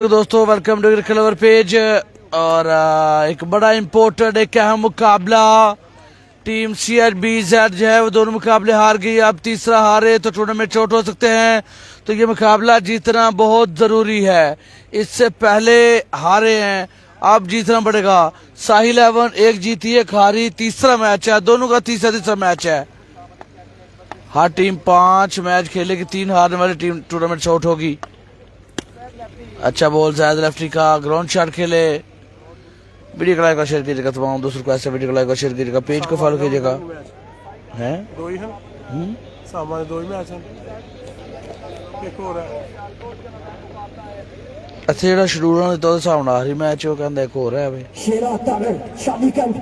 दोस्तों welcome to cricket page. और एक बड़ा इम्पोर्टेंट एक अहम मुकाबला टीम CRBZ जो है वो दोनों मुकाबले हार गई। अब तीसरा हारे तो टूर्नामेंट चोट हो सकते हैं, तो ये मुकाबला जीतना बहुत ज़रूरी है। इससे पहले हारे हैं, अब जीतना पड़ेगा। साहिल एवन एक जीती एक हारी, तीसरा मैच है, दोनों का तीसरा मैच है। हर टीम 5 मैच खेलेगी, 3 हारने वाली टीम टूर्नामेंट चोट होगी। अच्छा बॉल ज़ैद लेफ्टी का ग्राउंड शॉट खेले। वीडियो को लाइक और शेयर कीजिएगा, तमाम दोस्तों को ऐसे वीडियो को लाइक और शेयर कीजिएगा, पेज को फॉलो कीजिएगा। हैं दो ही हैं सामान, दो ही मैच हैं, एक और है। अच्छा ਜਿਹੜਾ ਸ਼ਡਿਊਲ ਨਾਲ ਦਿੱਤਾ ਉਹਦੇ ਹਿਸਾਬ ਨਾਲ ਆਖਰੀ ਮੈਚ ਉਹ ਕਹਿੰਦਾ ਇੱਕ ਹੋਰ ਹੈ ਵੇ। शेरा तागर शादी कैंप,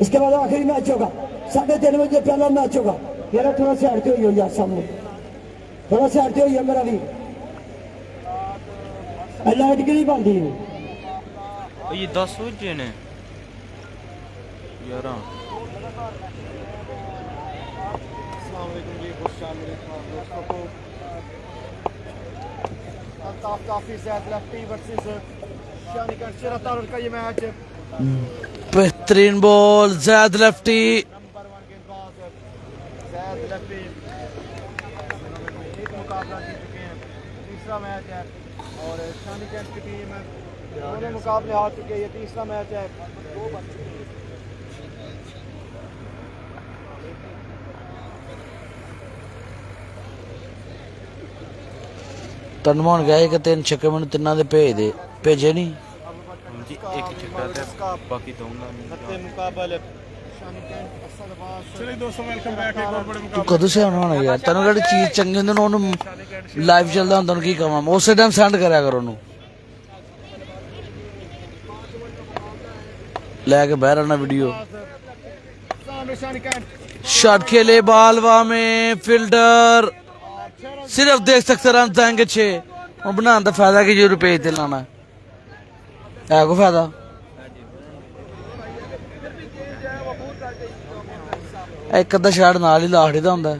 इसके बाद आखिरी मैच होगा 3:30 बजे पहला मैच होगा। मेरा थोड़ा सा हटते हुई हो यार, सामने थोड़ा सा हटते हुई है मेरा भी। लाइट की नहीं बनती है ये 10 बजे ने 11। का ये मैच बेहतरीन बॉल ज़ैद लेफ्टी। मुकाबला जीत चुके हैं, तीसरा मैच है और शानी कैंप की टीम दोनों मुकाबले हार चुके हैं, ये तीसरा मैच है। तनमान गए कि 3 छक्के मैंने तिना दे भेजे नहीं जी एक छक्का था, बाकी दोनों मुकाबले शानी कैंप असदबाद। चलिए दोस्तों, वेलकम बैक एक और बड़े तू मुकाबले। कदों से आना होना यार, तेन कहड़ी चीज चंगी होंदी ना ओनू लाइव चलदा हुंदा ओनू की कहां उस टाइम सेंड करया करो ओनू लेके बह रहना वीडियो। सामने शानी कैंप शॉट खेले बालवा में फील्डर सिर्फ देख सकते रन जाएंगे 6 और बनाने का फायदा कि जो रुपये ते लाना है को फायदा। एक अद्धा शॉट नाल ही लाखड़ी का होंदा,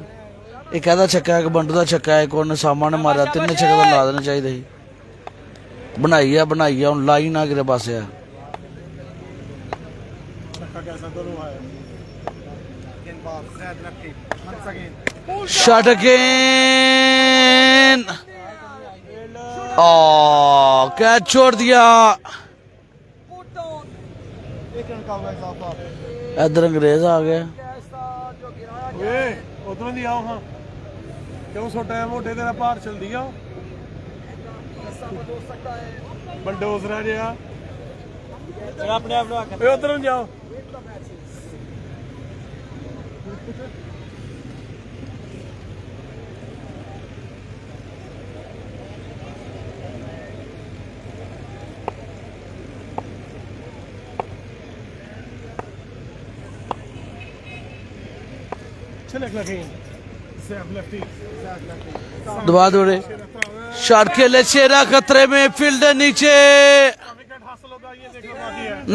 एक कहदा छक्का एक बंडू का छक्का एक उन्हें सामने मारा, 3 छक्के तो ला देने चाहिए ही। बनाई है हुन लाई ना किरे पासे है। शॉट अगेन, कैच छोड़ दिया। इधर अंग्रेज आ गया। उधरों दी आओ। हाँ क्यों छोटा है मोटे तेरा भार चल दिया बलडोजर है जिहा अपने आप उधरों जाओ। दबा दौड़े शॉट खेले, शेरा खतरे में, फील्डर नीचे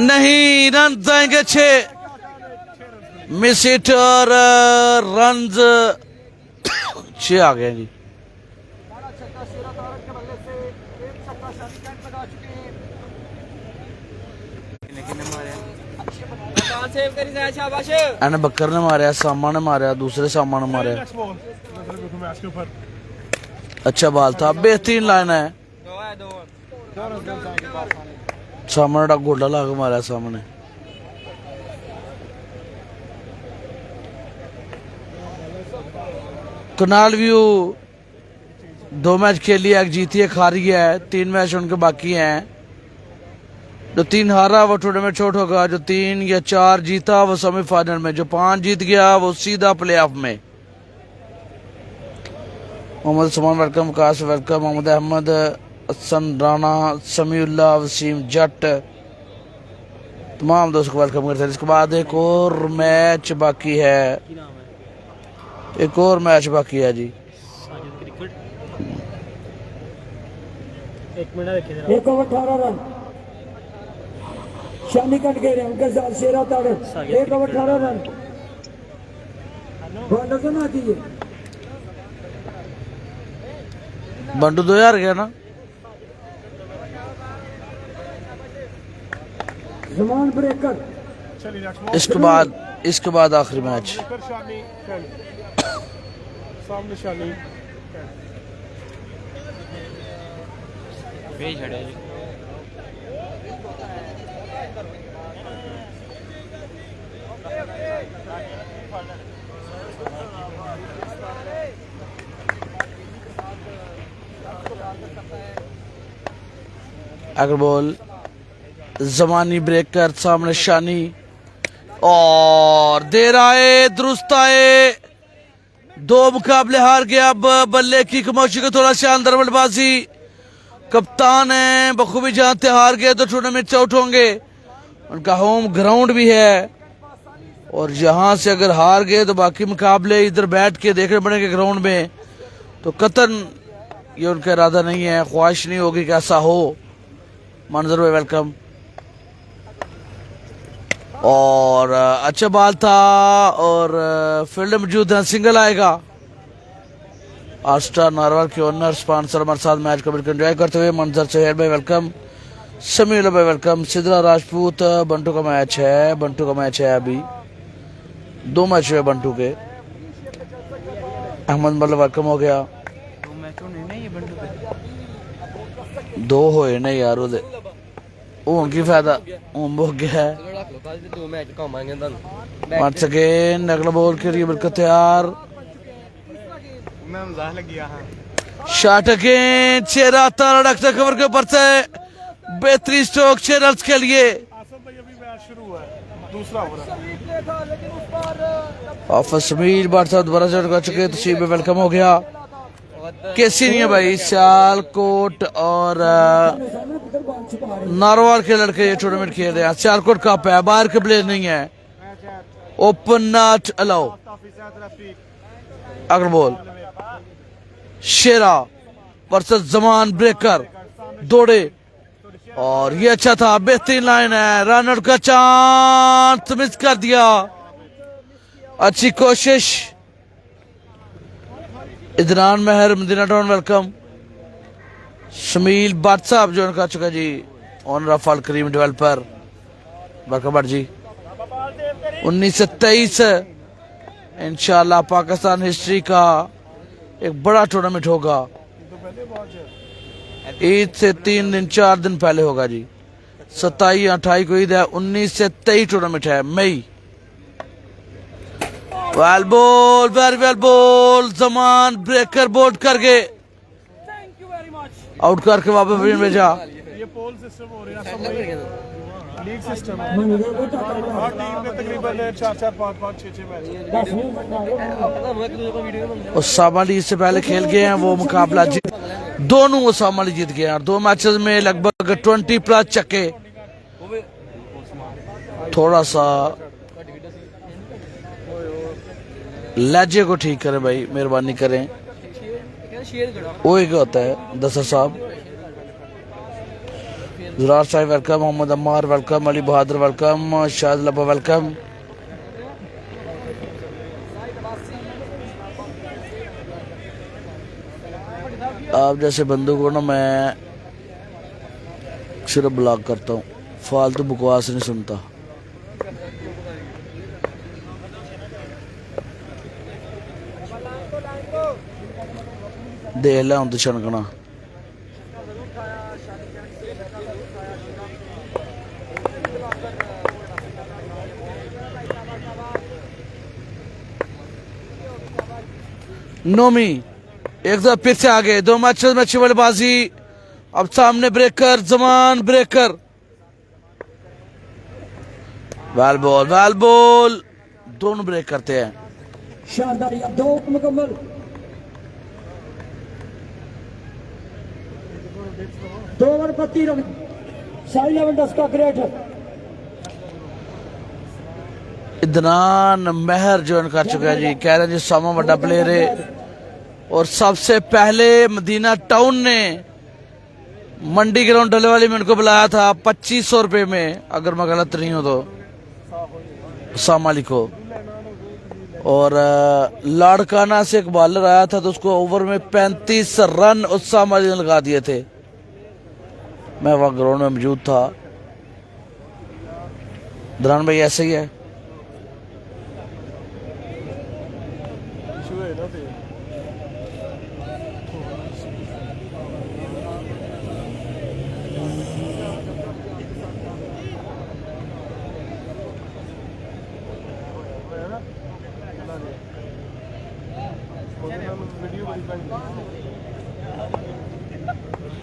नहीं, रन जाएंगे 6 मिस हिट और रन 6 आ गए जी। एने बकर ने मारा, सामा ने मारा, दूसरे सामा ने मारा। अच्छा बाल था, बेहतरीन लाइन है। सामने गोला ला के मारा सामने। कनाल व्यू 2 मैच खेली है, एक जीती एक हारी है, 3 मैच उनके बाकी हैं। जो 3 हारा वो टूर्नामेंट छोट होगा, जो 3 या 4 जीता वो सेमीफाइनल में, जो 5 जीत गया वो सीधा प्लेऑफ में। मोहम्मद उस्मान वेलकम, विकास वेलकम, मोहम्मद अहमद, हसन राना, समीउल्लाह, वसीम जट, तमाम दोस्तों को वेलकम करते हैं। इसके बाद एक और मैच बाकी है, एक और मैच बाकी है जी। एक ओवर 18 रन शानी कट गए उनके साथ। शेरा तागर 1 ओवर 18 रन। नजर ना आती है बंटू 2000 गया ना। जमान ब्रेकर चलिए इसके बाद आखिरी मैच। शानी सामने शानी भेज छड़े जी। अगर बॉल जमानी ब्रेकर सामने शानी और देर आए दुरुस्त आए। 2 मुकाबले हार गया। अब बल्ले की खामोशी को थोड़ा शानदार बल्लेबाजी। कप्तान है बखूबी जानते हार गए तो टूर्नामेंट से आउट होंगे। उनका होम ग्राउंड भी है और यहां से अगर हार गए तो बाकी मुकाबले इधर बैठ के देखने पड़ेंगे ग्राउंड में। तो कतन ये उनका इरादा नहीं है, ख्वाहिश नहीं होगी कि ऐसा हो। मंजर भाई वेलकम। और अच्छा बाल था और फील्ड मौजूद है। सिंगल आएगा। आस्टा नारवाल के ओनर स्पॉन्सर हमारे साथ मैच को बिल्कुल एंजॉय करते हुए। मंजर चहेर भाई वेलकम। समीर भाई वेलकम। सिद्रा राजपूत बंटू का मैच है अभी 2 मैच हुए बंटू के। अहमद मल्ल वेलकम हो गया। 2 मैच होने नहीं ये बंटू पे 2 होए नहीं यार उदे हूं की फायदा हूं हो गया है। 2 मैच कम आएंगे वंस अगेन अगला बॉल के लिए बिल्कुल तैयार। मैं मजाक लग गया। हाँ शॉट अगेन 6 रखता कवर के ऊपर से बेहतरीन स्ट्रोक 6 रन के लिए। आसफ भाई अभी मैच शुरू हुआ है, दूसरा ओवर ऑफर समीर बार साहब दोबारा जॉइन कर चुके तस्वीर में वेलकम हो गया। कैसी नहीं है भाई सियालकोट और नारवाल के लड़के ये टूर्नामेंट खेल रहे हैं। सियालकोट कप है, बाहर के प्लेयर नहीं है। Open not allow. अगर बॉल शेरा वर्सेस जमान ब्रेकर दौड़े और ये अच्छा था, बेहतरीन लाइन है। रनआउट का चांस मिस कर दिया। अच्छी कोशिश। इदरान महर मदीना टाउन वेलकम। शमील भट्ट साहब ज्वाइन कर चुका जी, owner of Al Karim developer बरकबर जी। 19 से 23 इंशाल्लाह पाकिस्तान हिस्ट्री का एक बड़ा टूर्नामेंट होगा। ईद से 3 दिन 4 दिन पहले होगा जी। 27 28 को ईद है। 19 से 23 टूर्नामेंट है मई। Well ball very well ball. Zaman breaker bowled करके आउट करके वापस भेजा। ये पोल सिस्टम हो रहा है, लीग सिस्टम है। हर टीम में तकरीबन 4 5 6 मैच। उसामा अली इससे पहले खेल गए हैं, वो मुकाबला जीत दोनों उसामा अली जीत गए हैं। 2 मैचेस में लगभग 20 प्लस छक्के। थोड़ा सा लहजे को ठीक करें भाई, मेहरबानी करें। वो क्या होता है दसर साहब। जुरार साहब वेलकम। मोहम्मद अम्मार वेलकम। अली बहादुर वेलकम। शाद लबा वेलकम। आप जैसे बंदों को ना मैं सिर्फ ब्लॉक करता हूँ, फालतू बकवास नहीं सुनता। देख ला हूं तो छनकना। नोमी एक दफा फिर से आगे। 2 मैचेस में अच्छी बल्लेबाजी। अब सामने breaker Zaman breaker. Well ball दोनों ब्रेक करते हैं। शानदार 2 मुकम्मल। 2 ओवर 32 रन। साई लेवन का ग्रेट है। इदनान महर ज्वाइन कर चुका है जी। कह रहे हैं जी सामा बड़ा प्लेयर है और सबसे पहले मदीना टाउन ने मंडी ग्राउंड डले वाली में उनको बुलाया था 2500 रुपए में, अगर मैं गलत नहीं हूं तो सामा अली को। और लाड़काना से एक बॉलर आया था तो उसको ओवर में 35 रन उस्सामा अली ने लगा दिए थे। मैं वहां ग्राउंड में मौजूद था। दरान भाई ऐसे ही है।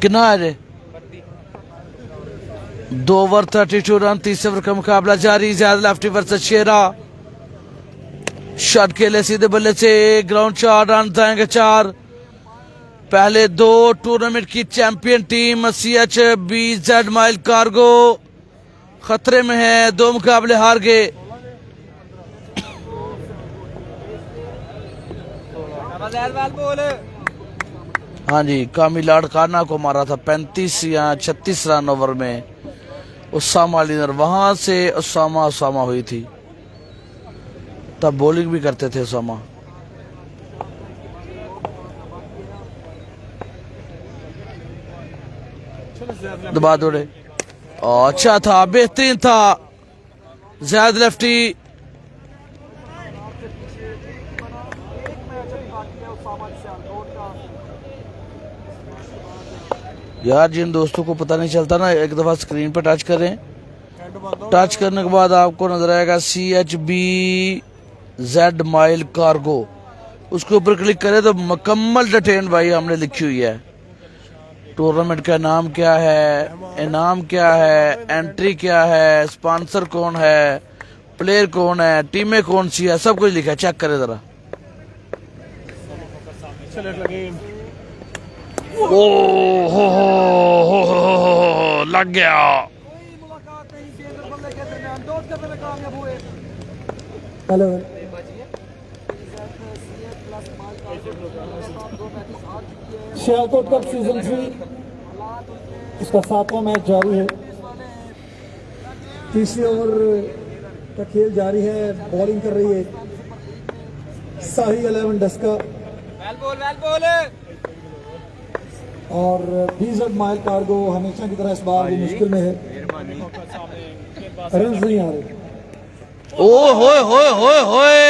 कितना है रे? 2 ओवर 32 रन, 30 ओवर का मुकाबला जारी। ज़ियाद लेफ्टी वर्सेस शेरा। शॉट खेले सीधे बल्ले से, ग्राउंड 4 रन, जाएंगे 4। पहले 2 टूर्नामेंट की champion team CHBZ mile cargo खतरे में है, 2 मुकाबले हार गए। हाँ जी, कामी लाड़काना को मारा था 35 या 36 रन ओवर में उस्सामा अली ने। वहां से उस्सामा हुई थी, तब बॉलिंग भी करते थे उस्सामा। दबा दौड़े, अच्छा था, बेहतरीन था ज़ियाद लेफ्टी। यार जिन दोस्तों को पता नहीं चलता ना, एक दफा स्क्रीन पर टच करें, टच करने के बाद आपको नजर आएगा CHBZ माइल कार्गो, उसके ऊपर क्लिक करें तो मुकम्मल डिटेल भाई हमने लिखी हुई है। टूर्नामेंट का नाम क्या है, इनाम क्या है, एंट्री क्या है, स्पॉन्सर कौन है, प्लेयर कौन है, टीमें कौन सी है, सब कुछ लिखा है। चेक करें जरा। ओ हो, लग गया। हेलो, सियालकोट कप सीजन 3 इसका 7वां मैच जारी है। तीसरी ओवर का खेल जारी है। बॉलिंग कर रही है शाही 11 डस्का और BZ माइल कार्गो हमेशा की तरह इस बार भी मुश्किल में है, रन नहीं आ रहे। ओ होए,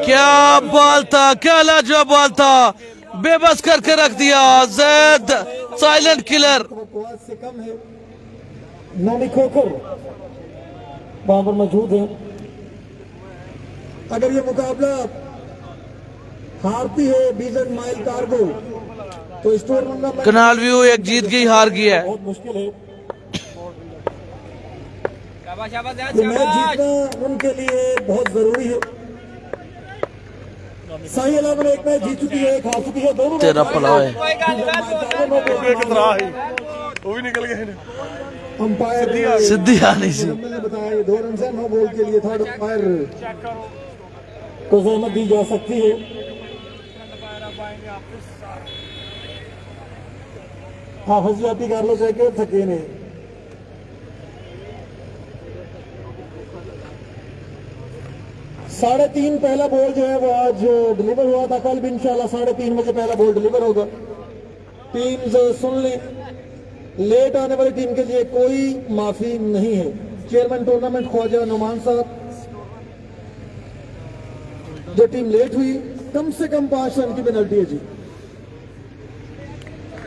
क्या बॉल था, क्या लाजवाब बॉल था, बेबस करके रख दिया ज़ैद, साइलेंट किलर। से कम है। नानी खोकर वहां पर मौजूद है। अगर ये मुकाबला हारती है BZ माइल कार्गो तो इस टूर्नामेंट में कनाल व्यू एक जीत गई, हार गई है। बहुत मुश्किल है। ये मैच जीतना उनके लिए बहुत जरूरी है। शाही 11 एक मैच जीत चुकी है, एक हार चुकी है, दोनों तेरा भला है। अंपायर सिद्धि आनी सी। ने बताया ये 2 रन से 9 बॉल के लिए थर्ड अंपायर को जहमत दी जा सकती है। हाफिज जाती कर लो चाहे थके ने। साढ़े 3 पहला बॉल जो है वो आज डिलीवर हुआ था। कल भी इंशाल्लाह 3:30 बजे पहला बॉल डिलीवर होगा। टीम्स सुन लें, लेट आने वाली टीम के लिए कोई माफी नहीं है। चेयरमैन टूर्नामेंट ख्वाजा नुमान साहब, जो टीम लेट हुई कम से कम 5 रन की पेनल्टी है जी।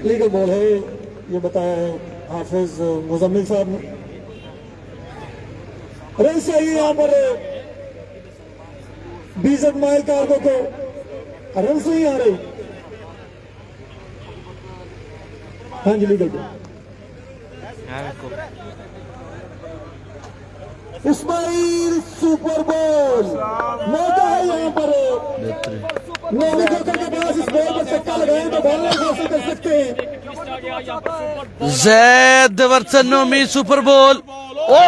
लीगल बॉल है ये बताया है हाफिज मुजम्मिल साहब ने। रन चाहिए यहाँ पर BZ माइल कार्गो को, रन नहीं आ रही। हाँ जी, legal ball. Ismail super ball मौका है यहाँ पर। नोमी जोकर के पास इस बॉल पर छक्का लगाए तो बॉल हासिल कर सकते हैं। ज़ैद वर्सेस नोमी सुपर बॉल। ओ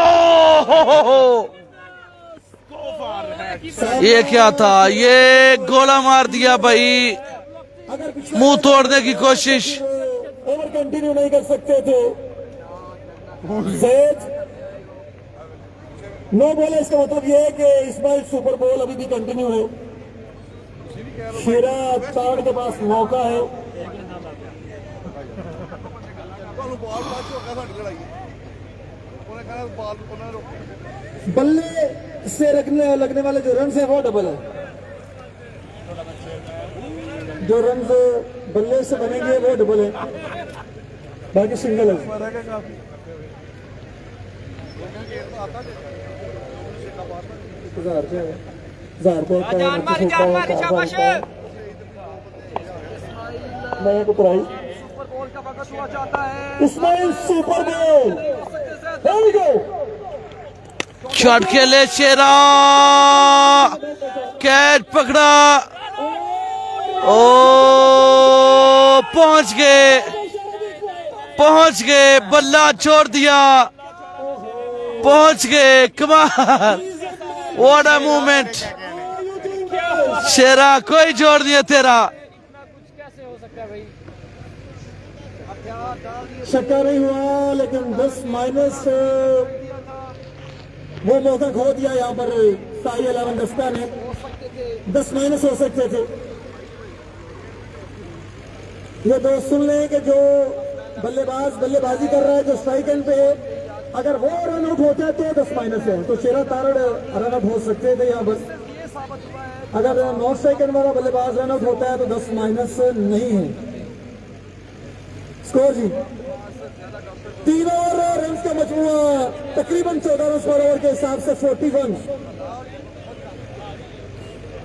हो। ये क्या था, ये गोला मार दिया भाई, मुंह तोड़ने की कोशिश। ओवर कंटिन्यू नहीं कर सकते थे। ज़ैद नो बॉल है, इसका मतलब ये है कि इस्माइल सुपर बॉल अभी भी कंटिन्यू है। शेरा ताड़ के पास मौका है। बल्ले से लगने वाले जो रन है वो डबल है। जो रन बल्ले से बनेंगे वो डबल है, बाकी सिंगल है। इस्माइल सुपर बॉल, शॉट खेले शेरा, कैच पकड़ा, ओ पहुंच गए, बल्ला छोड़ दिया, पहुंच गए। कमाल, व्हाट अ मूवमेंट। शेरा कोई जोड़ दिया तेरा। छक्का नहीं हुआ, लेकिन 10 माइनस वो मौका खो दिया यहाँ पर साई 11 दस्ता ने। 10 माइनस हो सकते थे। ये दोस्त सुन लें कि जो बल्लेबाज बल्लेबाजी कर रहा है, जो स्ट्राइक एंड पे है, अगर वो रन आउट होता है तो 10 माइनस है, तो शेरा तारड़ रन आउट हो सकते थे यहाँ पर। अगर नॉन स्ट्राइक एंड वाला बल्लेबाज रन आउट होता है तो 10 माइनस नहीं है। स्कोर जी 3 और रन का मजमुआ तकरीबन 14 रन पर ओवर के हिसाब से 41।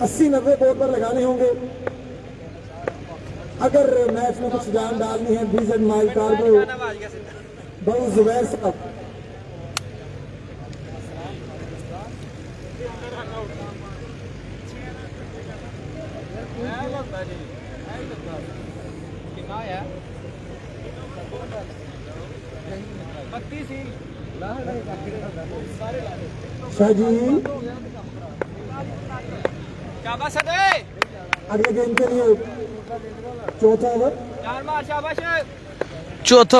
80-90 बोर्ड पर लगाने होंगे अगर मैच में कुछ जान डालनी है। बीजेड माइल कार्गो बहु जुबैर साहब। शाह जी अगले गेम के लिए चौथा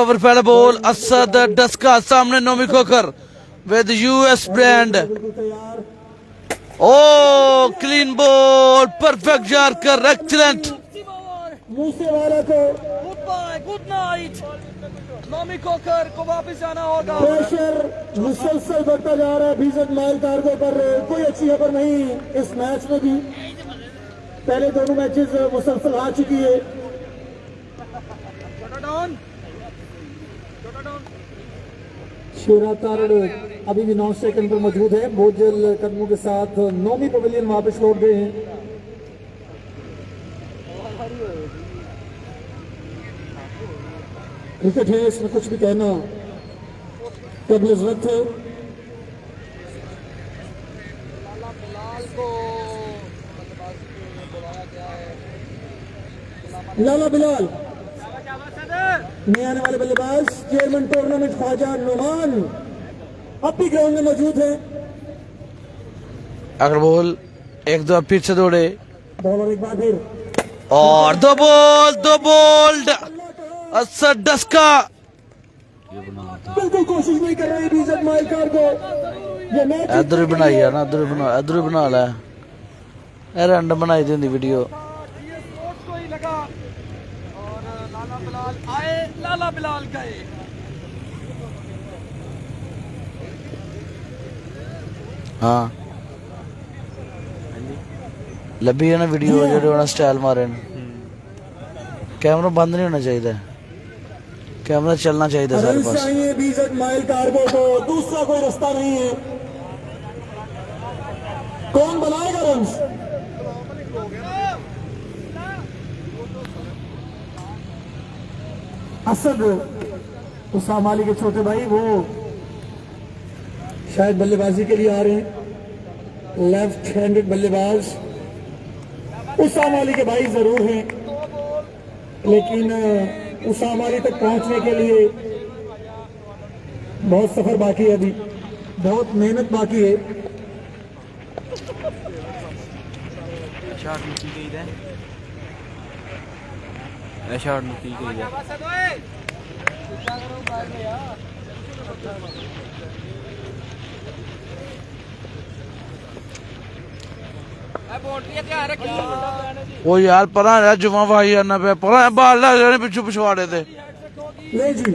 ओवर पहला बॉल असद डस्का सामने Nomi Khokhar with US brand. बिल्कुल तैयार। ओ क्लीन बॉल, परफेक्ट जारकर, एक्सीलेंट। मूसे वाला को गुड नाइट। नोमी खोकर को वापस जाना होगा। प्रेशर मुसलसल बढ़ता जा रहा है बीजेड माइल कार्गो पर। कोई अच्छी खबर नहीं इस मैच में भी। पहले दोनों मैचेस मुसलसल आ चुकी है। शेरा तारड़ अभी भी 9 सेकंड पर मौजूद है। बोझल कदमों के साथ नोमी पवेलियन वापस लौट गए हैं। क्रिकेट है, इसमें कुछ भी कहना कबल जरूरत है। लाला बिलाल नए आने वाले बल्लेबाज, चेयरमैन टूर्नामेंट ख्वाजा नुमान अब भी ग्राउंड में मौजूद है। अगर बॉल एक दो फिर से दौड़े बॉलर एक बार फिर और दो बॉल असद डस्का। बिल्कुल कोशिश नहीं कर रही बीजेड माइल कार्गो। ये मैच इधर ही बनाई है ना, इधर ही बना ला। रन बनाई दी होंदी वीडियो। लाला बिलाल गए। हाँ लभी है ना वीडियो जो स्टाइल मारे ने। कैमरा बंद नहीं होना चाहिए, कैमरा चलना चाहिए सारे पास। चाहिए बीजेड माइल कार्गो को, दूसरा कोई रास्ता नहीं है। कौन बनाएगा रन? असद उसामा अली के छोटे भाई, वो शायद बल्लेबाजी के लिए आ रहे हैं। लेफ्ट हैंडेड बल्लेबाज उसामा अली के भाई जरूर हैं, लेकिन उसामा अली तक पहुंचने के लिए बहुत सफर बाकी है, अभी बहुत मेहनत बाकी है। शॉट नीचे गई है, शॉट नीचे गई है। ओ यार परा है जुमा भाई आना पे परा बाल लग रहे पिछू पिछवाड़े थे ले जी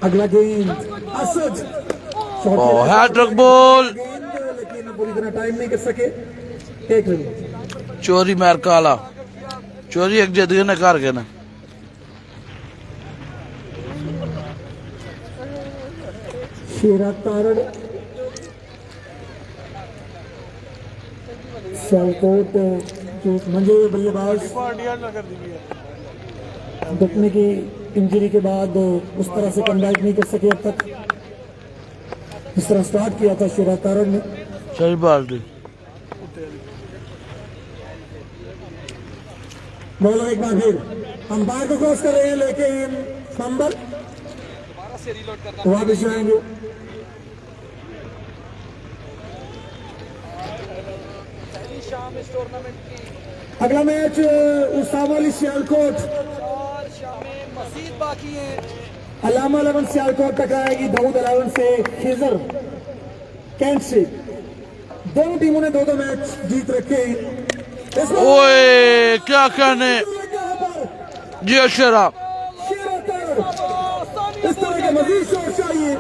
अगला गेंद असद ओ हैट्रिक बॉल लेकिन पूरी तरह टाइम नहीं कर सके एक रन चोरी मार काला चोरी एक जदगे ने कर के ना शेरा तारड़ शालकोट जो मंजे बल्लेबाज घुटने की इंजरी के बाद उस तरह से कमबैक नहीं कर सके अब तक इस तरह स्टार्ट किया था शेरा तारड़ ने सही बात थी बोलो एक बार फिर अंपायर को क्रॉस कर रहे हैं लेकिन संबल वापस जाएंगे अगला मैच उसामा अली सियालकोट अलामा 11 सियालकोट टकराएगी दाऊद 11 से खिजर कैंट से दोनों टीमों ने दो मैच जीत रखे हैं ओए क्या कहने जी शेरा इस तरह के मजीद शॉट चाहिए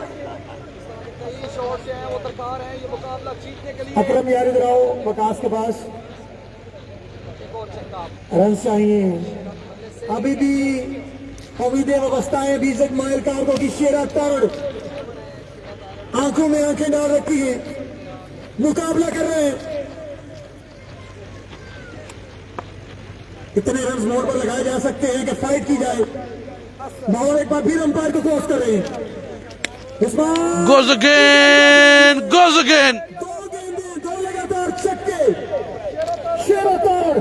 अकरम यार इधर आओ वकास के पास रन चाहिए अभी भी उम्मीदें व्यवस्थाएं बीजेड माइल कार्गो की शेरा तारड़ आंखों में आंखें डाल रखी है मुकाबला कर रहे हैं इतने रन मोड़ पर लगाए जा सकते हैं कि फाइट की जाए और एक बार फिर अंपायर को क्रॉस कर रहे हैं इस बार goes again दो गेंदें दो लगातार छक्के शेरा तारड़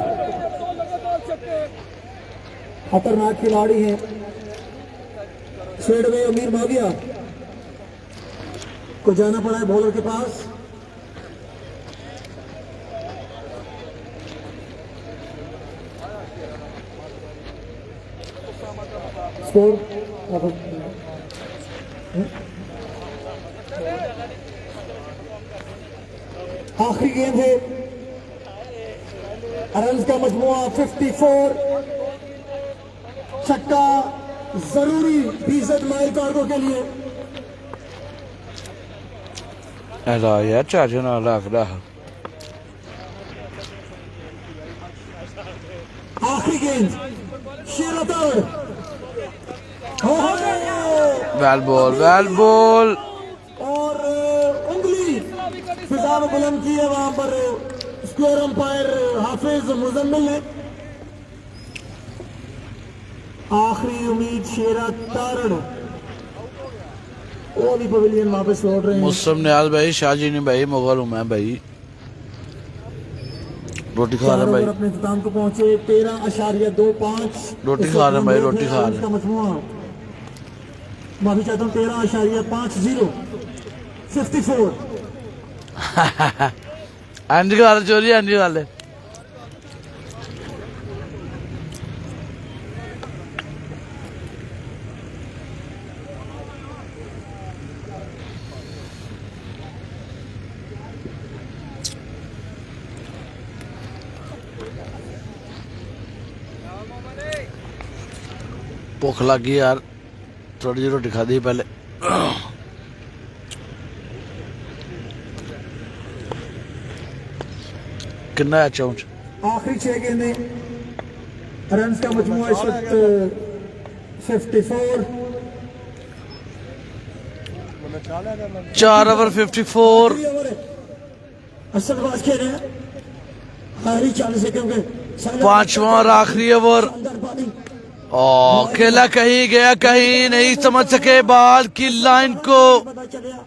खतरनाक खिलाड़ी हैं छेड़ में अमीर भागिया को जाना पड़ा है बॉलर के पास स्कोर आखिरी गेंद है रन का मजमुआ 54 छक्का जरूरी बीजेड माइल कार्गो के लिए ऐसा यार चाचा ना लग रहा आखिरी गेंद शेरा तारड़ वेल बॉल और उंगली फिजा में बुलंद की है वहां पर स्क्वायर अंपायर हाफिज मुजम्मिल ने आखिरी उम्मीद शेरा तारड़ वो भी पवेलियन वापस लौट रहे हैं मुस्लिम नियाज भाई शाहजी ने भाई मुगल हूं मैं भाई रोटी खा रहे हैं भाई अपने इख्तिताम को पहुंचे 13.25 रोटी खा रहे हैं भाई रोटी खा रहे हैं मजमुआ माफी चाहता हूँ 13.50 54 अंज गाल चोरी अंज गाल भुख लगी यार थोड़ी जी रोटी खाधी पहले कितना है चौंच आखिरी 6 गेंदें रन का मजमुआ इस वक्त 54 4 ओवर 54 असल बात कह रहे हैं आखिरी 40 से क्योंकि पांचवा और आखिरी ओवर खेला कहीं गया कहीं नहीं समझ सके बाल की लाइन को पता चलिया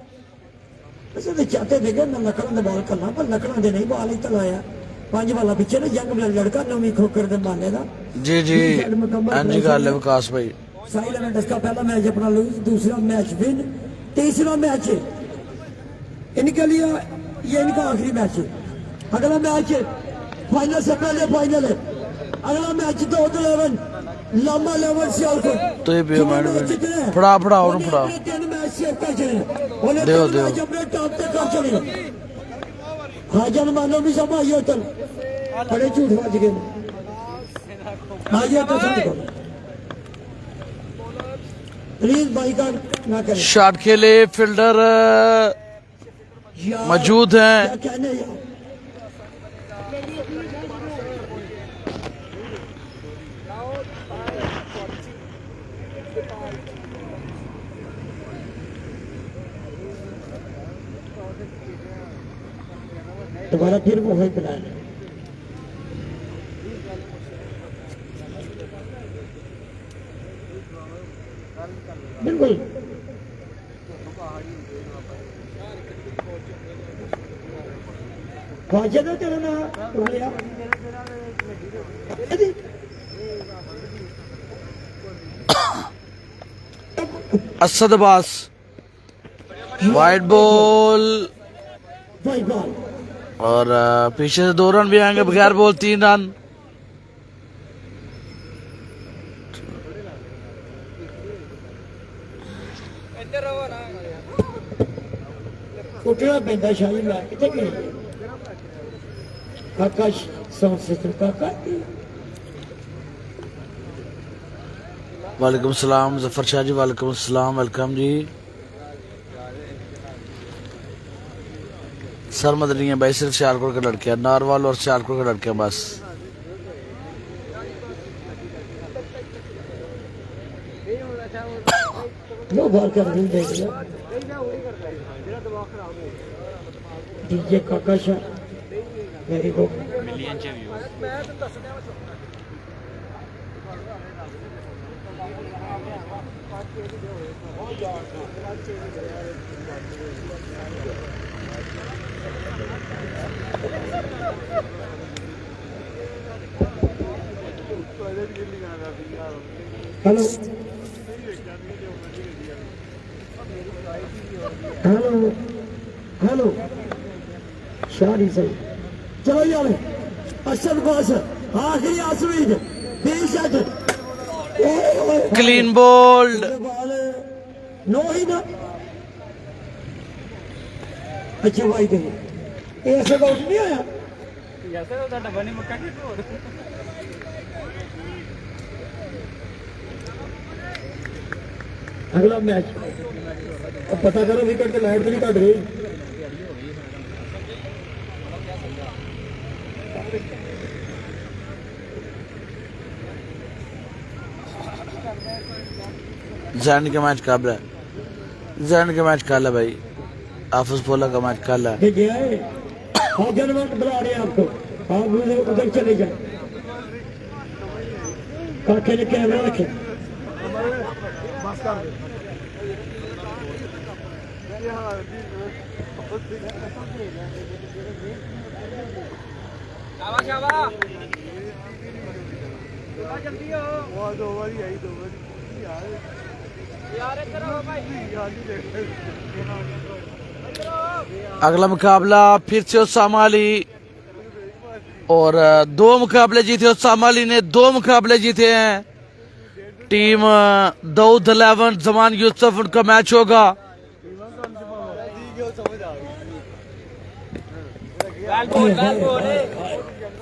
वैसे तो चाहते थे कि लकड़ों ने बॉल करना पर लकड़ों ने नहीं बॉल ही चलाया पांच वाला पीछे ना जंग में लड़का नवी खोकर दे मारने का जी जी अंजी गल है विकास भाई साइड में इसका पहला मैच अपना लूज दूसरा मैच विन तीसरा मैच इनके लिए ये इनका आखिरी मैच है अगला मैच फाइनल से पहले फाइनल है अगला मैच 2-11 लामा 11 सियालकोट तो ये भी फड़ा और फड़ा तीन मैच सेव कर चले उन्हें देओ, देओ। अपने टॉप तक कर चले हाँ जन मानो भी सब आइए तल बड़े झूठ बज गए आइए तो समझ प्लीज भाई का ना करें शॉट खेले फील्डर यार, मौजूद हैं। क्या कहने यार दोबारा फिर वो है प्लान बिल्कुल ख्वाजा ना तेरा ना बोलिया असद अब्बास वाइड बॉल भाई बॉल और पीछे से 2 रन भी आएंगे बगैर बॉल 3 रन। उठना पैदा शाही ला कितने गए काका साउंड सिस्टम काका वालेकुम सलाम जफर शाह जी, वालेकुम सलाम, वेलकम जी। सर मदनी है भाई, सिर्फ सियालकोट के लड़के हैं, नारवाल और सियालकोट के लड़के हैं बस। लो बार कर नहीं देख लिया डीजे काका शाह वेरी गुड मिलियन चे व्यूज हेलो हेलो हेलो शादी सही चलो यार असद बास आखिरी आसमीद बेशक क्लीन बोल्ड बॉल नो ही ना अच्छा भाई गई ऐसे तो नहीं आया अगला मैच अब पता करो विकेट के लाइट तो नहीं कट रही जैन का मैच कब है? जैन का मैच कल है भाई, हाफिज पोला का मैच कल है। ये गया है हाँ जनवंत बुला रहे हैं आपको आप उधर चले जाए काके ने कैमरा रखे अगला मुकाबला फिर से उसामा अली और 2 मुकाबले जीते उसामा अली ने, 2 मुकाबले जीते हैं। टीम दाऊद 11 जमान यूसुफ उनका मैच होगा।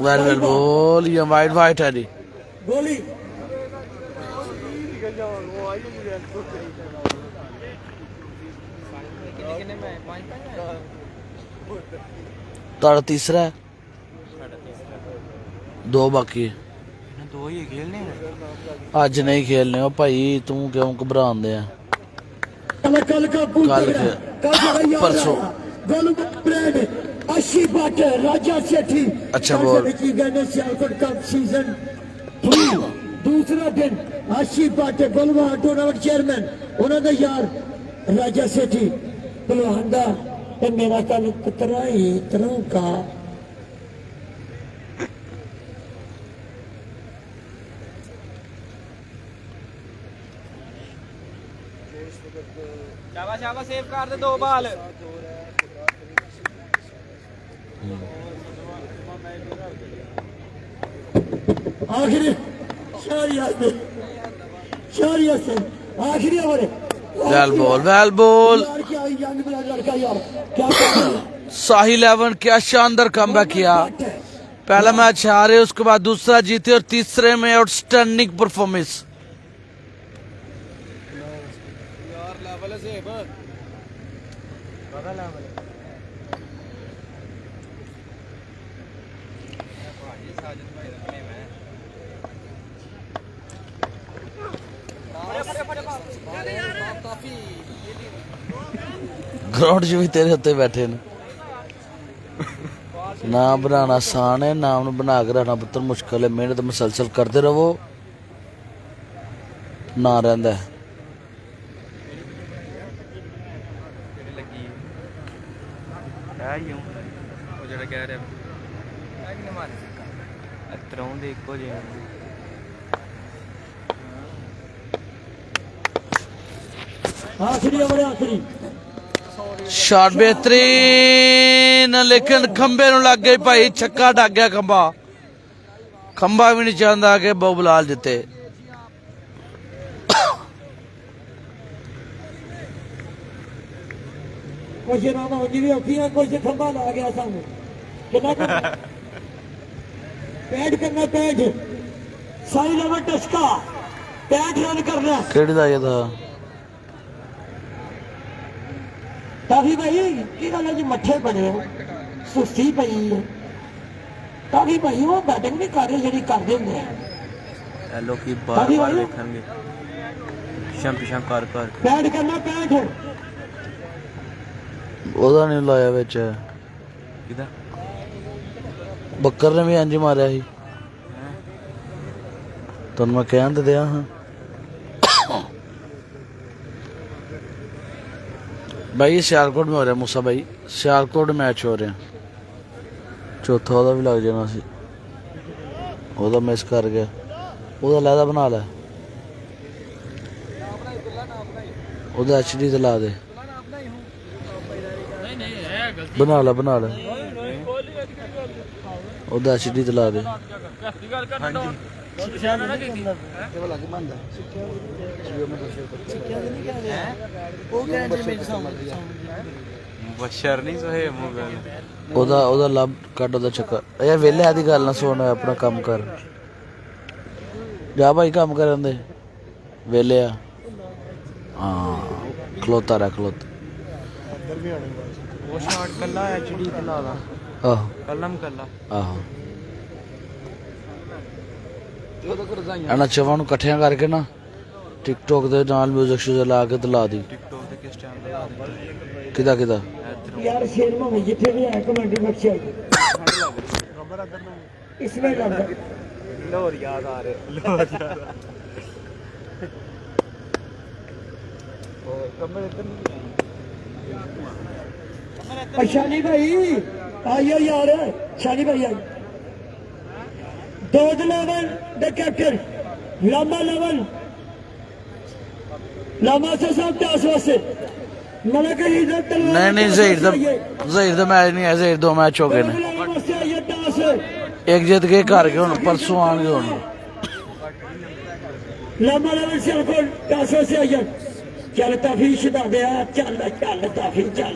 वेल वेल बॉल, ये वाइड वाइट है जी। गोली 3 है, 2 बाकी। दो ही खेलने आज नहीं खेलने हो भाई, तू क्यों घबराते हैं? कल का कल परसों अच्छी बात है राजा सेठी अच्छा बोल। सियालकोट कप सीजन 3 दूसरा दिन अच्छी बात है गोलवा टूर्नामेंट चेयरमैन उन्होंने यार राजा सेठी पहलवान दा ते मेरा कल कितना ही तरह का शाबाश शाबाश सेव कर दे 2 बाल आखिरी शहरिया से आखिरी ओवर वेल बॉल यार क्या यंग ब्लड लड़का यार, क्या कर रहा है? साहिल एवन क्या शानदार कमबैक किया। पहला मैच हारे, उसके बाद दूसरा जीते और तीसरे में आउटस्टैंडिंग परफॉर्मेंस। ग्राउंड च भी तेरे उत्ते बैठे ने। ना बनाना आसान है, नाम बना के रखना पुत्र मुश्किल है। मेहनत मुसलसल करते रहो, ना रहिंदा है। आखिरी ओवर आखिरी शॉट बेहतरीन, लेकिन खंबे नु लग गई भाई, छक्का डग गया खंबा। खंबा भी नहीं चाहता कि बहुबलाल जिते। कुछ नाम होंगी भी होती है, कुछ खंबा ला गया सामने। कितना पैड करना, पैड साइड ओवर टचका, पैड रन करना। केड़ी दा ये था काफी भाई की गल है जी, मठे बने हो, सुस्ती पई है काफी भाई। वो बैटिंग नहीं कर रहे जी करते होंगे लोग बार बार देखेंगे पिछा कर कर। पैड करना, पैड ओदा नहीं लाया विच, किदा बकर ने भी इंज मारिया ਸੀ। ਤੁਹਾਨੂੰ ਮੈਂ ਕਹਿਣ ਤੇ ਦਿਆ ਹਾਂ भाई। सियालकोट में हो रहा है मूसा भाई, सियालकोट मैच हो रहा है। चौथा ਉਹਦਾ भी लग जाना सी, ਉਹਦਾ मिस कर गया। ਉਹਦਾ लैदा बना लै, ਉਹਦਾ HD ਤੇ ਲਾ ਦੇ। बना लै ਉਹਦਾ HD ਤੇ ਲਾ ਦੇ। बशर नहीं सोहे मुगल ਉਹਦਾ ਲੱਭ ਕੱਢ, ਉਹਦਾ ਚੱਕਰ। ਯਾਰ ਵਿਹਲੇ ਦੀ ਗੱਲ ਨਾ ਸੁਣ, ਆਪਣਾ ਕੰਮ ਕਰ ਜਾ ਭਾਈ, ਕੰਮ ਕਰਨ ਦੇ ਵਿਹਲੇ ਆ। ਹਾਂ ਖਲੋਤਾ ਰਹਿ, ਖਲੋਤਾ। वो शॉट कल्ला HD ਤੇ ਲਾ ਲਾ। ਆਹੋ कलम कल्ला ਆਹੋ। ਇਹਨਾਂ ਚਵਾਂ ਨੂੰ ਇਕੱਠਿਆਂ ਕਰਕੇ ਨਾ ਟਿਕਟੋਕ ਦੇ ਨਾਲ ਮਿਊਜ਼ਿਕ ਸ਼ੂਜ਼ ਲਾ ਕੇ ਤੇ ਲਾ ਦੀ। टिकटॉक ਤੇ ਕਿਸ ਟਾਈਮ ਤੇ ਲਾ ਦੇ। ਕਿਦਾ ਕਿਦਾ यार शेर में जिथे भी है कमेंटी बख्शे इसमें लगता लाहौर याद आ रहे शानी भाई आइए यार, शानी भाई आई दो लेवल द कैप्टन लामा लेवल लामा से सब 10 से मलक इज्जत नहीं ਜ਼ਹੀਰ ਦਾ ਮੈਚ ਨਹੀਂ ਹੈ। ਜ਼ਹੀਰ ਦੋ ਮੈਚ ਹੋ ਗਏ ਨੇ, ਇੱਕ ਜਿੱਤ ਕੇ ਘਰ ਗਏ, ਹੁਣ ਪਰਸੋਂ ਆਣਗੇ। ਹੁਣ लामा लेवल से आपको 10 से आइए। चल ताफी शिदा गया, चल चल ताफी चल।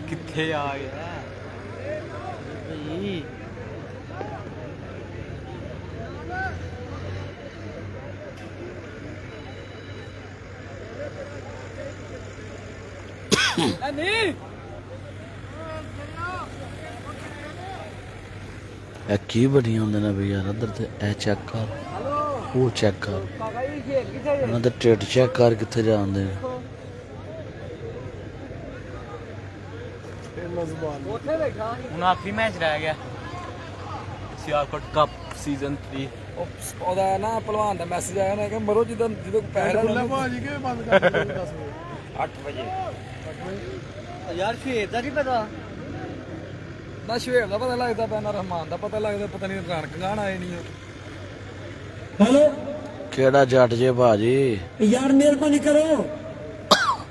किथे आ गया ਇਹ ਕੀ ਬਣੀ ਹੁੰਦੇ ਨੇ ਵੀ ਯਾਰ। ਇੱਧਰ ਤੇ ਇਹ ਚੈੱਕ ਕਰ, ਉਹ ਚੈੱਕ ਕਰ, ਉਹਨਾਂ ਦਾ ਟ੍ਰੇਡ ਚੈੱਕ ਕਰ ਕਿੱਥੇ ਜਾਂਦੇ ਨੇ। ਹੁਣ ਆਖਰੀ ਮੈਚ ਰਹਿ ਗਿਆ ਸਿਆਲਕੋਟ ਕੱਪ ਸੀਜ਼ਨ 3। ਉਹਦਾ ਨਾ ਪਹਿਲਵਾਨ ਦਾ ਮੈਸੇਜ ਆਇਆ ਨਾ ਕਿ ਮਰੋ ਜਦੋਂ ਪੈਸੇ ਖੁੱਲਾ ਭਾਜੀ ਕਿ ਬੰਦ ਕਰ ਦਿਓ 10 ਵਜੇ 8 ਵਜੇ ਯਾਰ ਸ਼ੇਰ ਦਾ ਨਹੀਂ ਪਤਾ ਨਾ, ਸ਼ੇਰ ਦਾ ਪਤਾ ਲੱਗਦਾ ਪਿਆ, ਨਾ ਰਹਿਮਾਨ ਦਾ ਪਤਾ ਲੱਗਦਾ, ਪਤਾ ਨਹੀਂ ਦੁਕਾਨ ਕੰਗਾਣ ਆਏ ਨਹੀਂ। हेलो ਕਿਹੜਾ ਜੱਟ ਜੇ ਭਾਜੀ। यार मेहरबानी करो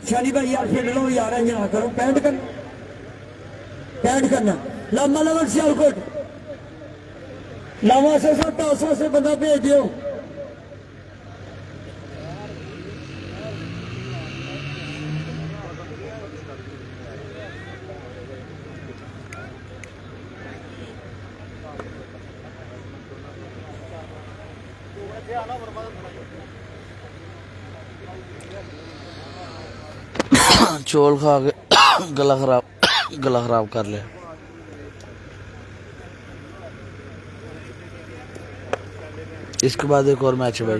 शानी भाई यार, खेल लो यार, यहाँ करो पैंट कर कैंड करना लम्बा लेवल सियालकोट लावा से 10 से बंदा भेज दियो चोल खा के गला खराब कर लिया। इसके बाद एक और मैच है भाई।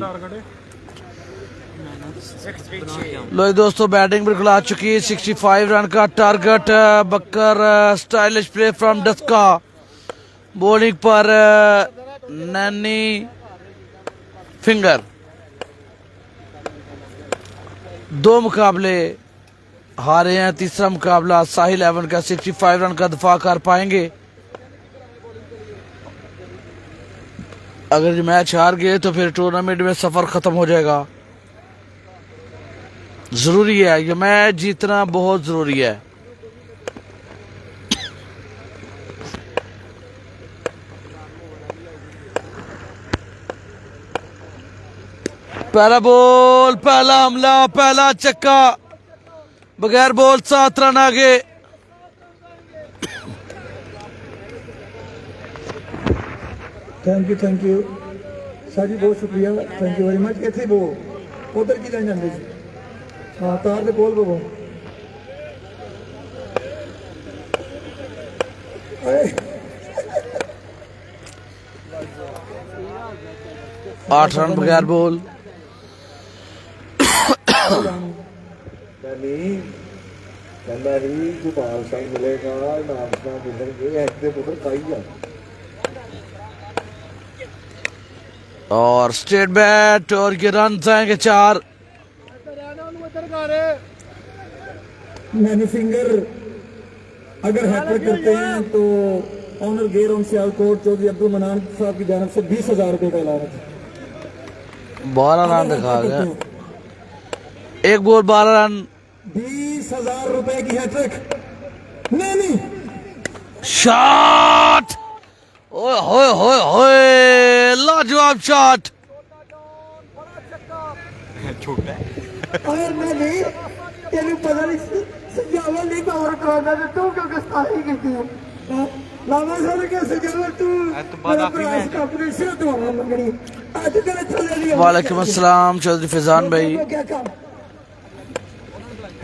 लो जी दोस्तों, बैटिंग बिल्कुल आ चुकी है। 65 रन का टारगेट। बकर stylish play from Daska. Bowling पर नैनी फिंगर। 2 मुकाबले हारे हैं। तीसरा मुकाबला साहिल एवन का। 65 रन का दफा कर पाएंगे। अगर ये मैच हार गए तो फिर टूर्नामेंट में सफर खत्म हो जाएगा। जरूरी है ये मैच जीतना, बहुत जरूरी है। पहला बॉल, पहला हमला, पहला चक्का। बगैर बॉल 7 रन आगे। थैंक यू सर जी, बहुत शुक्रिया, थैंक यू वेरी मच। कैसे वो उधर की लाइन जाते जी? हाँ, तार दे बोल वो 8 रन बगैर बॉल। कहना ही गोपाल सिंह मिलेगा, नाम से मिलेंगे, ऐसे पुत्र खाई जा। और स्ट्रेट बैट और ये रन आएंगे 4। मैनी फिंगर अगर हैट्रिक करते हैं तो ऑनर गेयर ऑन सियालकोट चौधरी अब्दुल मनान साहब की जानब से 20,000 रुपए का ऐलान है। 12 रन दिखा गया। एक बॉल 12 रन। 20,000 रुपए की हैट्रिक। नहीं शॉट। ओए होए होए होए, लाजवाब शॉट। अगर मैं नहीं तेन पता नहीं सजावल नहीं कवर करना तो तू क्यों गुस्ताखी की है? लावा सर के सजावल तू मेरा प्रयास का अपने सिर तो मंगनी आज तेरे चले लिया। वालेकुम अस्सलाम चौधरी फैजान भाई। क्या काम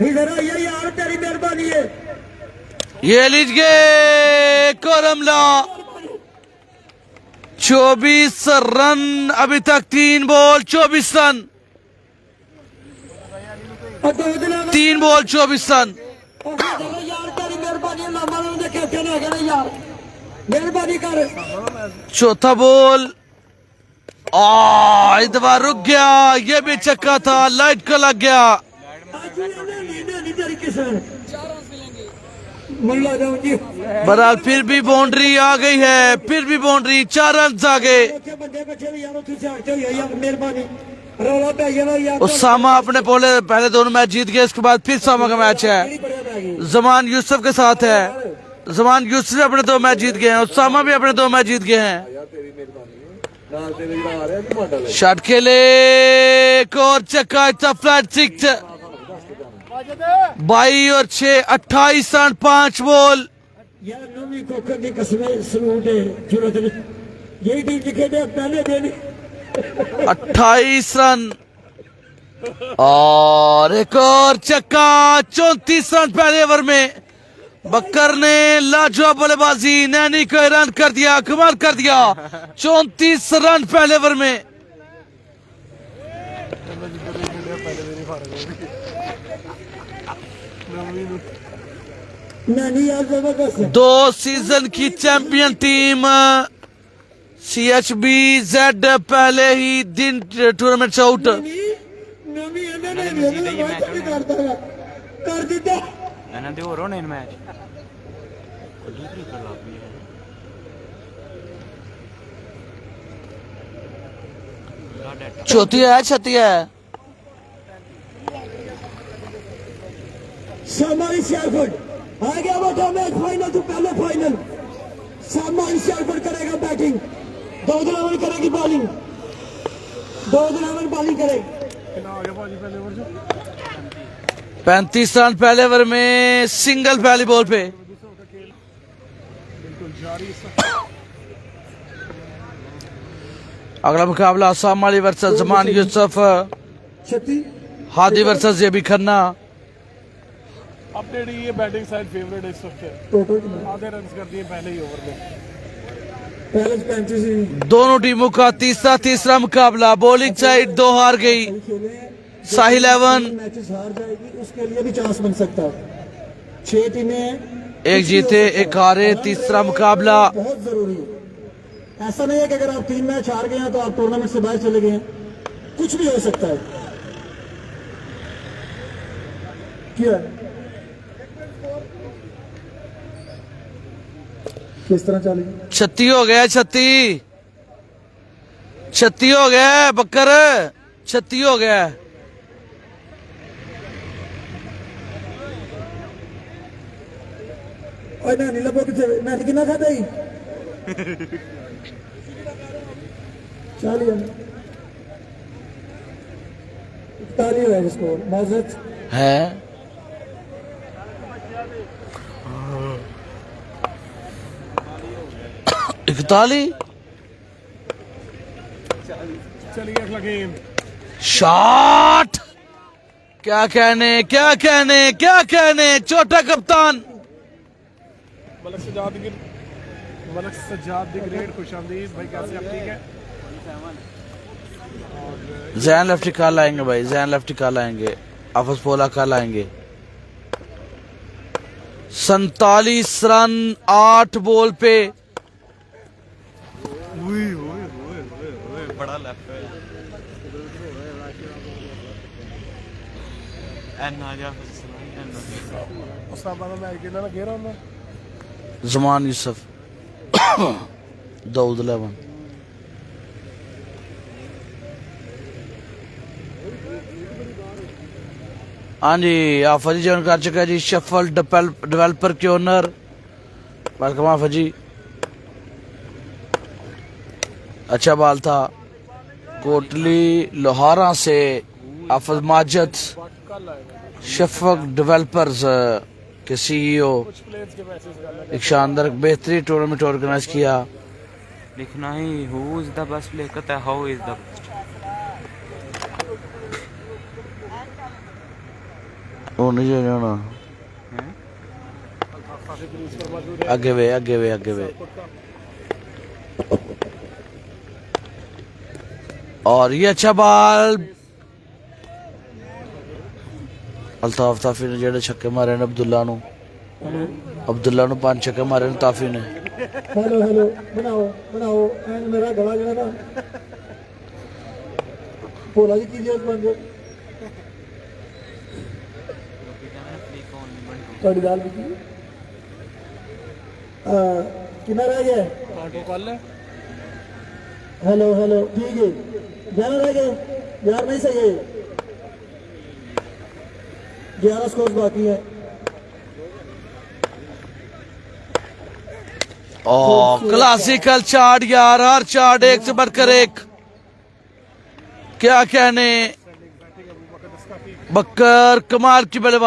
इधर आ यार, तेरी मेहरबानी है। ये लीजिए कोरमला। 24 रन अभी तक। 3 बॉल 24 रन। 3 ball 24 run. यार तेरी मेहरबानी है, लामा ने कैसे ना गया यार, मेहरबानी कर। चौथा बॉल इस बार रुक गया। ये भी चक्का था, लाइट को लग गया। बहरहाल फिर भी बाउंड्री आ गई है। फिर भी बाउंड्री। 4 रन आ गए। उसामा अपने पहले दोनों मैच जीत गए। इसके बाद फिर सामा का मैच है। जमान यूसुफ के साथ है। जमान यूसुफ अपने 2 मैच जीत गए हैं। उसामा भी अपने 2 मैच जीत गए हैं। शॉट खेले, एक और चक्का। It's flat 6। 22 और 6 28 रन 5 बॉल। पहले दिन 28 रन और एक और चक्का। 34 रन पहले ओवर में। बकर ने लाजवाब बल्लेबाजी। नैनी को रन कर दिया, कमाल कर दिया। 34 रन पहले ओवर में। दो सीजन की चैंपियन टीम CHBZ पहले ही दिन टूर्नामेंट से आउट। कर दिता ਇਹਨਾਂ ਦੇ ਹੋਰ ਹੋਣੇ ਨੇ ਮੈਚ। चौथी है, छठी है। हमारी सियालकोट आ गया बटा मैच फाइनल तो पहले फाइनल सामान शेरफर्ड करेगा बैटिंग, दाऊद अहमद करेगी बॉलिंग, दाऊद अहमद बॉलिंग करेगी। 35 रन पहले ओवर में, सिंगल पहली बॉल पे। अगला मुकाबला असाम अली वर्सेस जमान यूसुफ, 36 हादी वर्सेस जेबी खन्ना। अपडेट ये बैटिंग साइड फेवरेट है इस वक्त, टोटल आधे रन कर दिए पहले ही ओवर में। पहले 35 ही दोनों टीमों का तीसरा मुकाबला। बॉलिंग साइड 2 हार गई, खेले, साहिल एवन मैचेस हार जाएगी उसके लिए भी चांस बन सकता है। 6 टीमें, 1 जीते 1 हारे। तीसरा मुकाबला बहुत जरूरी है। ऐसा नहीं है कि अगर आप 3 मैच हार गए हैं तो आप टूर्नामेंट से बाहर चले गए हैं, कुछ भी हो सकता है। क्या किस तरह चलेगी? 36 हो गया, 36 हो गया बकर, 36 हो गया। ओए ना नीला बोक मैं कितना खाता ही 40 41 है स्कोर माजरत है 41। चलिए अगला गेम। शॉट, क्या कहने, क्या कहने, क्या कहने। छोटा कप्तान मलक सज्जाद दी ग्रेट खुशामदीद भाई, कैसे आप? ठीक है। जैन लेफ्टी कल आएंगे भाई, जैन लेफ्टी कल आएंगे, आफस पोला कल आएंगे। 47 रन 8 बॉल पे। बड़ा लेफ्ट है। एन आ जा उस्ताद मैच खेलना ना घेरा ना जमान यूसुफ, दाऊद अहमद। हाँ जी, आफा जी ज्वाइन कर चुका है जी, शफल डेवलपर के ओनर। वेलकम आफा जी। अच्छा बाल था। कोटली लोहारा से आफज माजिद, शफक डेवलपर्स के सीईओ। एक शानदार बेहतरीन टूर्नामेंट ऑर्गेनाइज किया। लिखना he who is the best player कहता है, हाउ इज द बेस्ट। वो नहीं जाना, आगे वे, आगे वे, आगे वे। और ये अच्छा बाल अल्ताफ ताफी ने जेडे छक्के मारे ने अब्दुल्ला नु 5 छक्के मारे ने ताफी ने। हेलो हेलो बनाओ बनाओ एंड मेरा गला जो है ना बोला जी कीजिए बन जाए थोड़ी दाल भी कितना रह गया? हेलो हेलो ठीक है, 11 रह गए यार, नहीं सही है, 11 स्कोर बाकी है। क्लासिकल चार्ट यार, हर चार्ट एक से बढ़कर एक। क्या कहने, बकर कमाल की बल्लेबाजी।